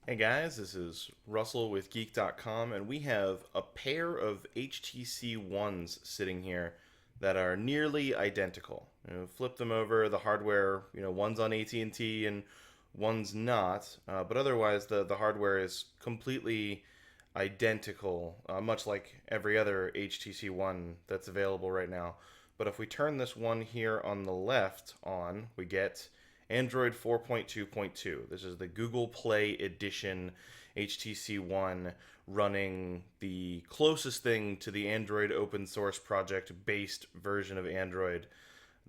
Hey guys, this is Russell with Geek.com, and we have a pair of HTC Ones sitting here that are nearly identical. Flip them over, the hardware, one's on AT&T and one's not, but otherwise the hardware is completely identical, much like every other HTC One that's available right now. But if we turn this one here on the left on, we get Android 4.2.2. This is the Google Play Edition HTC One running the closest thing to the Android open source project based version of Android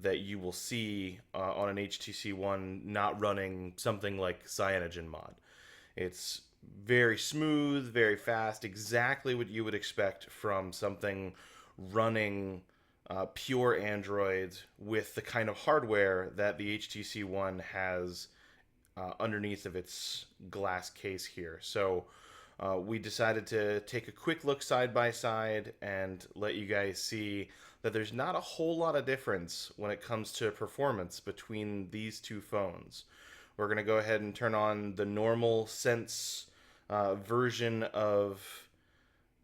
that you will see on an HTC One not running something like CyanogenMod. It's very smooth, very fast, exactly what you would expect from something running pure Android with the kind of hardware that the HTC One has underneath of its glass case here. So we decided to take a quick look side by side and let you guys see that there's not a whole lot of difference when it comes to performance between these two phones. We're going to go ahead and turn on the normal Sense version of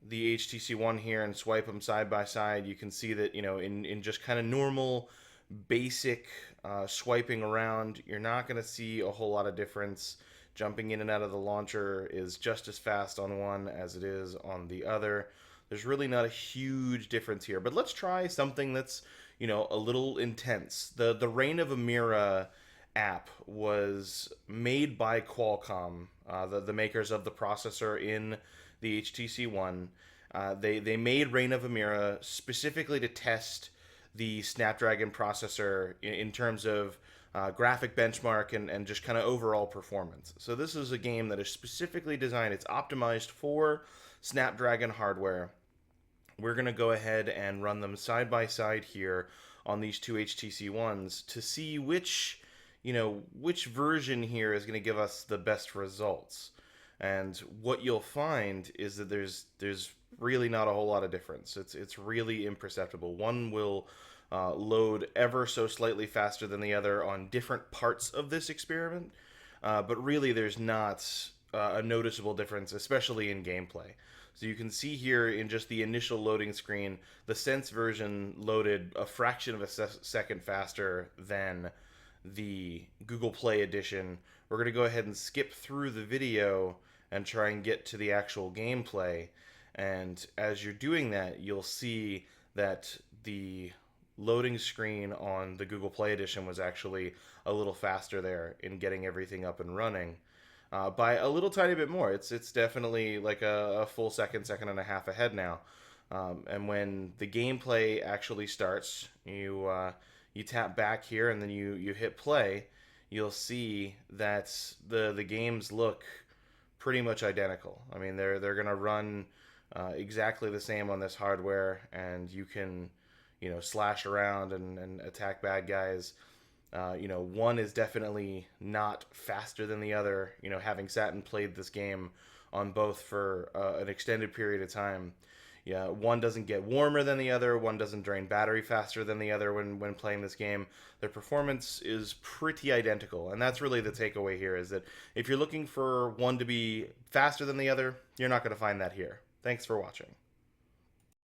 the HTC One here and swipe them side by side. You can see that, in just kind of normal, basic swiping around, you're not going to see a whole lot of difference. Jumping in and out of the launcher is just as fast on one as it is on the other. There's really not a huge difference here. But let's try something that's, a little intense. The Reign of Amira app was made by Qualcomm, the makers of the processor in the HTC One. They made Reign of Amira specifically to test the Snapdragon processor in terms of graphic benchmark and just kind of overall performance. So this is a game that is specifically designed, it's optimized for Snapdragon hardware. We're going to go ahead and run them side by side here on these two HTC Ones to see which version here is going to give us the best results. And what you'll find is that there's really not a whole lot of difference. It's really imperceptible. One will load ever so slightly faster than the other on different parts of this experiment, but really there's not a noticeable difference, especially in gameplay. So you can see here in just the initial loading screen, the Sense version loaded a fraction of a second faster than the Google Play Edition. We're going to go ahead and skip through the video and try and get to the actual gameplay. And as you're doing that, you'll see that the loading screen on the Google Play Edition was actually a little faster there in getting everything up and running by a little tiny bit more. It's definitely like a full second and a half ahead now. And when the gameplay actually starts, you tap back here and then you hit play. You'll see that the games look pretty much identical. I mean, they're gonna run exactly the same on this hardware, and you can slash around and attack bad guys. One is definitely not faster than the other. Having sat and played this game on both for an extended period of time. Yeah, one doesn't get warmer than the other, one doesn't drain battery faster than the other when playing this game. Their performance is pretty identical, and that's really the takeaway here, is that if you're looking for one to be faster than the other, you're not going to find that here. Thanks for watching.